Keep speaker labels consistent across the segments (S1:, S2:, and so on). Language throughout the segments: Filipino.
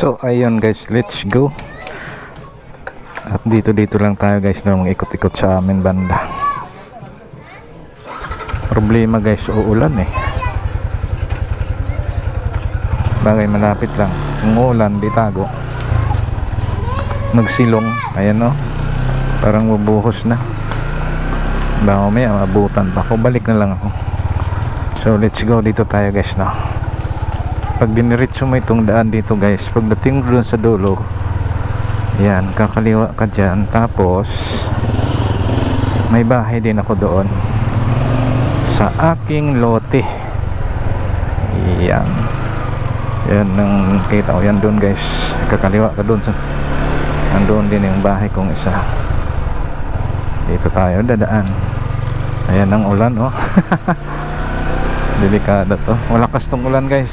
S1: So ayun guys, let's go. At dito lang tayo guys na ikot-ikot sa amin banda. Problema guys, uulan eh. Bagay malapit lang. Kung ulan, di tago. Nagsilong, ayan o. Parang bubuhos na. Baka may mabutan pa ako. Balik na lang ako. So let's go, dito tayo guys na. Pag diniritso mo itong daan dito guys, pagdating doon sa dulo, yan, kakaliwa ka dyan. Tapos may bahay din ako doon sa aking lote. Yan, yan ang kita ko. Yan doon guys, kakaliwa ka doon. Nandoon din yung bahay kong isa. Dito tayo dadaan. Ayan ang ulan oh. Delikado to. Malakas tong ulan guys.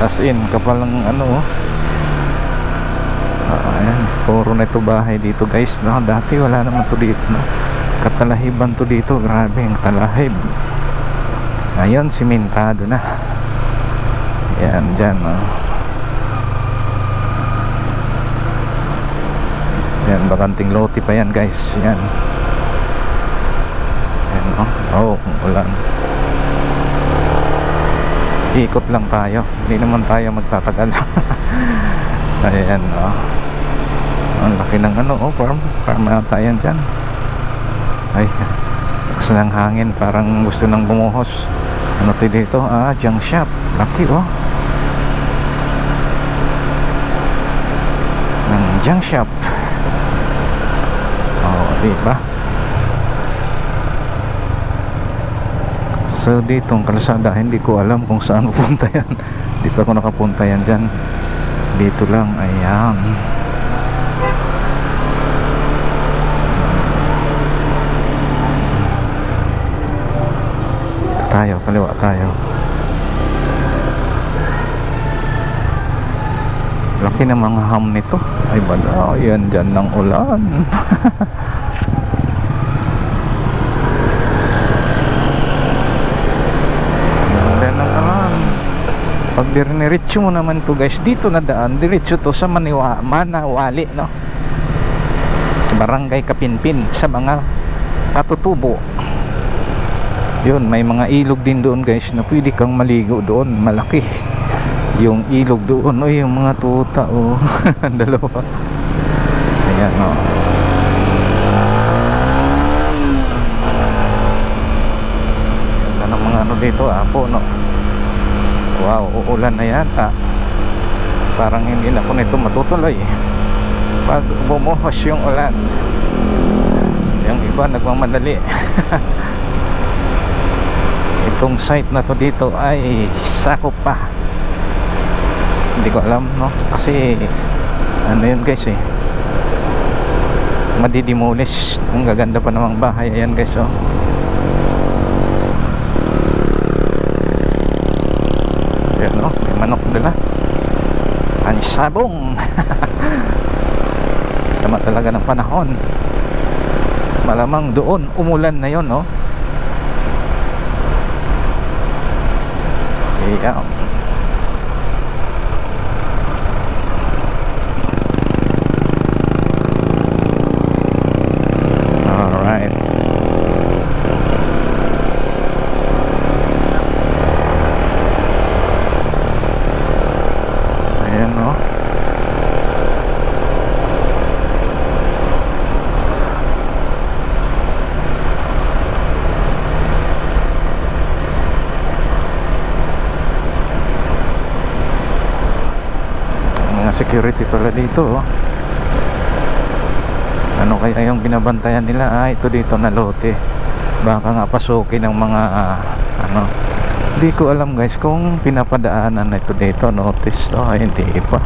S1: As in, kapal ng ano oh. Ayan, puro na ito bahay dito guys no? Dati wala naman to dito no? Katalahiban to dito. Grabe ang talahib. Ngayon simentado na. Yan dyan no? Yan, bakanting lote pa yan guys. Yan. Yan no? Oh, ulan. Ikot lang tayo, hindi naman tayo magtatagal. Ayan oh. Ang laki ng ano oh, farm ata yan dyan. Ay, lakas ng hangin, parang gusto nang bumuhos. Ano tayo dito? Ah, junk shop. Laki oh. Ng junk shop. Oh, diba? So dito ang kalsada, hindi ko alam kung saan pupunta yan. Di pa ako nakapunta yan dyan. Dito lang, ayan. Dito tayo, kaliwa tayo. Laki ng mga ham nito. Ay bala, yan dyan ng ulan. Pag diniretso mo naman to guys, dito na daan, diretso to sa Manawali no? Barangay Kapinpin, sa mga Katutubo. Yun, may mga ilog din doon guys na pwede kang maligo doon. Malaki yung ilog doon. O yung mga tuta oh. Dalawa. Ayan o. Ganda ng mga ano dito, apo no? Wow, uulan na yata. Parang hindi na po nito matutuloy pag bumuhos yung ulan. Yung iba nagmamadali. Itong site na to dito ay sakop pa. Hindi ko alam no, kasi ano yun guys eh, madidemolish. Ang gaganda pa namang bahay. Ayan guys oh. Ayan o, may manok nila. Anisabong. Tama talaga ng panahon. Malamang doon umulan na yun no. Ayan. Alright. Security pala dito oh. Ano kaya yung binabantayan nila? Ah, ito dito na lote. Baka nga pasukin ng mga ano. Hindi ko alam guys kung pinapadaanan na ito dito. Notice to, ay hindi pa.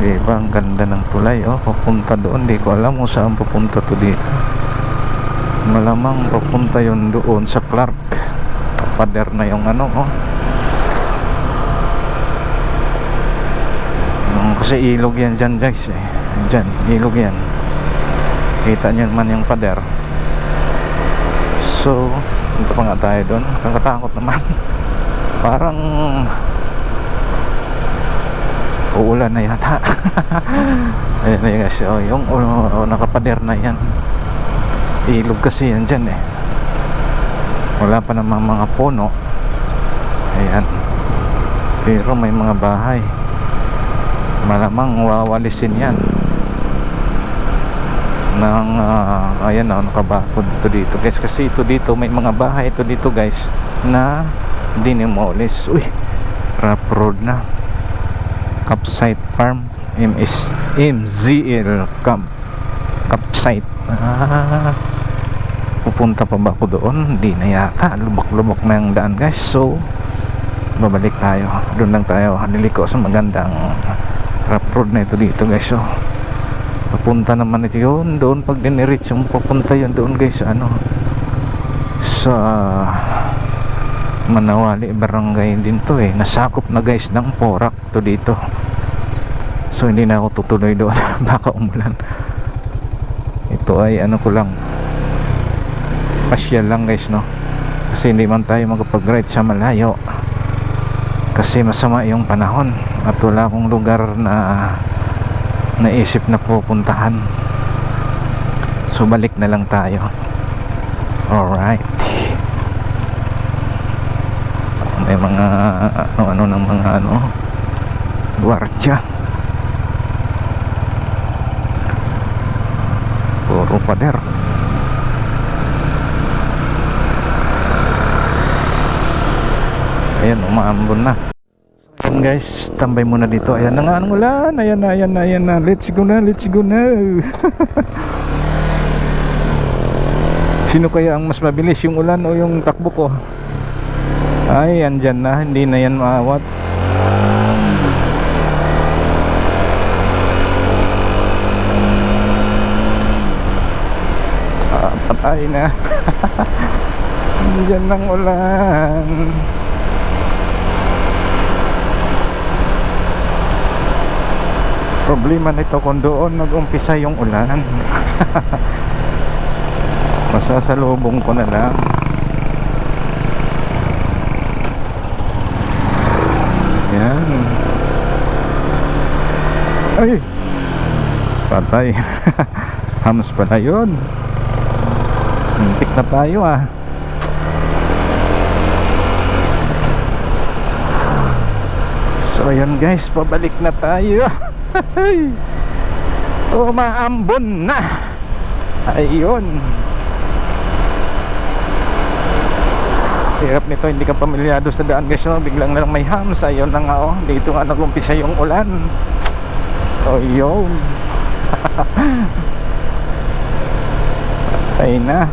S1: Di ba ang ganda ng tulay oh. Papunta doon, hindi ko alam kung saan pupunta to dito. Malamang papunta yun doon sa Clark. Pader na yung ano oh. Kasi ilog yan dyan guys eh. Dyan, ilog yan. Kita nyo naman yung pader. So, punta pa nga tayo doon. Kakatakot naman. Parang uulan na yata. Ayan na yung guys, yung nakapader na yan. Ilog kasi yan dyan eh. Wala pa namang mga puno. Ayan. Pero may mga bahay. Malamang wawalisin yan ng ayan na, nakabakod ito dito guys, kasi ito dito may mga bahay ito dito guys na dinimolis. Uy, rough road na. Campsite Farm, MZL Camp Campsite. Pupunta pa ba ako doon? Hindi na yata, lubak-lubak na yung daan guys, so babalik tayo, doon lang tayo niliko sa magandang rough road na ito dito guys. So papunta naman ito yun doon, pag dinireach yung papunta yun doon guys, ano, sa Manawali barangay din to eh, nasakop na guys ng Porac to dito. So hindi na ako tutuloy doon baka umulan. Ito ay ano ko lang, pasyal lang guys, no, kasi hindi man tayo magpag-ride sa malayo kasi masama yung panahon at wala akong lugar na naisip na pupuntahan. So balik na lang tayo. Alright. May mga ano ng mga gwardiya. Puro pader. Ayan, umaambon na. Ayan guys, tambay muna dito. Ayan na nga ang ulan. Ayan na. Let's go na. Sino kaya ang mas mabilis, yung ulan o yung takbo ko? Ay, andyan na. Hindi na yan maawat. Patay na. Andyan ng ulan. Problema nito kung doon nag-umpisa yung ulan. Masasalubong ko na lang. Yan. Ay, patay. Hams pala yun. Muntik na tayo ah. So ayan guys, pabalik na tayo. Umaambon na. Ayun. Hirap nito, hindi ka pamilyado sa daan guys, no? Biglang na lang may hams. Ayun na nga, oh, dito nga nagumpisa yung ulan. So yun. Patay na.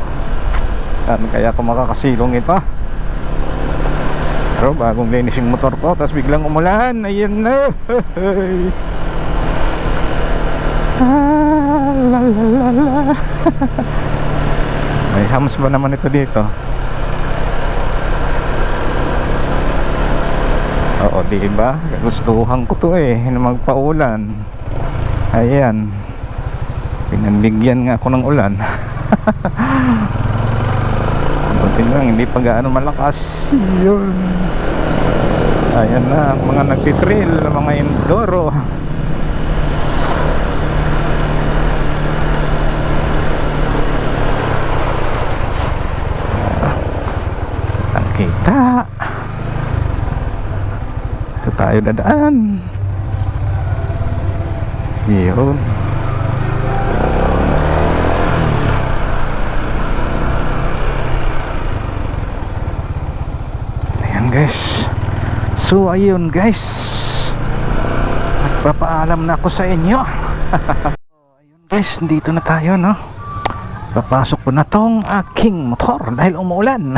S1: Saan kaya ako makakasilong ito? Pero bagong linis yung motor ko, tapos biglang umulan. Ayun na. May hams ba naman ito dito? Oo, diba? Gustuhan ko to eh, na magpaulan. Ayan, pinagbigyan nga ako ng ulan. Buti lang, hindi pa gaano malakas. Yun. Ayan na, ang mga nagtitrail, mga enduro. Ang kita. Ito tayo dadaan. Yun. Ayan guys. So ayun guys, magpapaalam na ako sa inyo. Ayun guys, dito na tayo, no. Papasok ko na tong aking motor dahil umuulan.